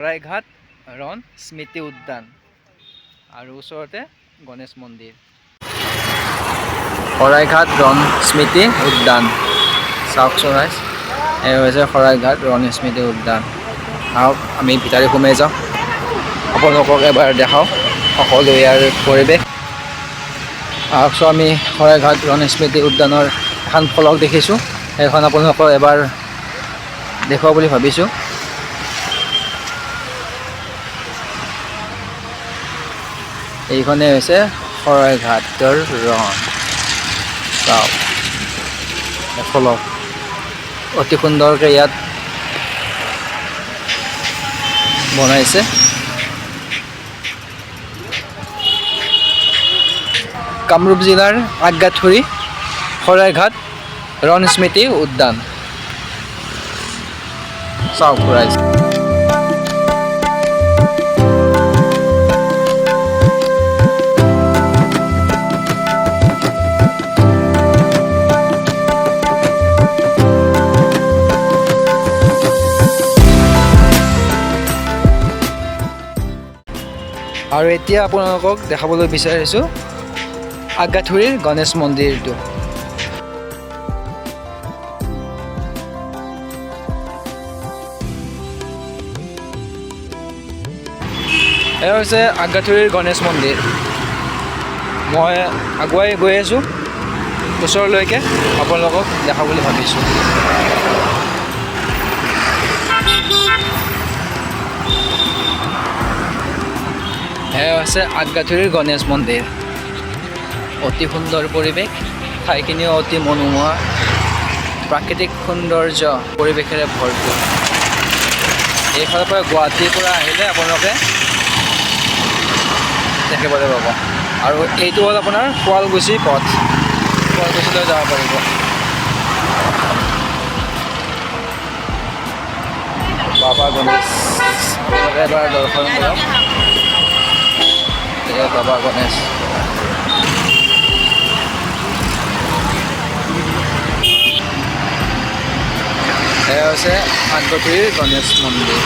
শৰাইঘাট ৰণ স্মৃতি উদ্যান আৰু ওচৰতে গণেশ মন্দিৰ। শৰাইঘাট ৰণ স্মৃতি উদ্যান চাওকচোন ৰাইজ, এই হৈছে শৰাইঘাট ৰণ স্মৃতি উদ্যান। আহক আমি ভিতৰি সোমাই যাওঁ, আপোনালোকক এবাৰ দেখাওঁ সকলো ইয়াৰ পৰিৱেশ। আহকচোন আমি শৰাইঘাট ৰণ স্মৃতি উদ্যানৰ এখন ফলক দেখিছোঁ, সেইখন আপোনালোকক এবাৰ দেখুৱাওঁ বুলি ভাবিছোঁ। এইখনে হৈছে শৰাইঘাটৰ ৰণ। চাওক ফলক অতি সুন্দৰকৈ ইয়াত বনাইছে। কামৰূপ জিলাৰ আগাথুৰি শৰাইঘাট ৰণ স্মৃতি উদ্যান। চাওক ৰাইজ, আৰু এতিয়া আপোনালোকক দেখাবলৈ বিচাৰিছোঁ আগাথুৰিৰ গণেশ মন্দিৰটো। এয়া হৈছে আগাথুৰিৰ গণেশ মন্দিৰ। মই আগুৱাই গৈ আছোঁ ওচৰলৈকে, আপোনালোকক দেখা বুলি ভাবিছোঁ। এয়া হৈছে আগাথুৰিৰ গণেশ মন্দিৰ। অতি সুন্দৰ পৰিৱেশ, ঠাইখিনিও অতি মনোমোহা, প্ৰাকৃতিক সৌন্দৰ্য পৰিৱেশেৰে ভৰপূৰ। এইফালৰ পৰা গুৱাহাটীৰ পৰা আহিলে আপোনালোকে দেখিবলৈ পাব। আৰু এইটো হ'ল আপোনাৰ শুৱালকুছি পথ, শুৱালকুছিলৈ যাব পাৰিব। বাবা গণেশ এবাৰ দৰ্শন কৰক। বাবা গণেশ, এয়া হৈছে আগাথুৰিৰ গণেশ মন্দিৰ।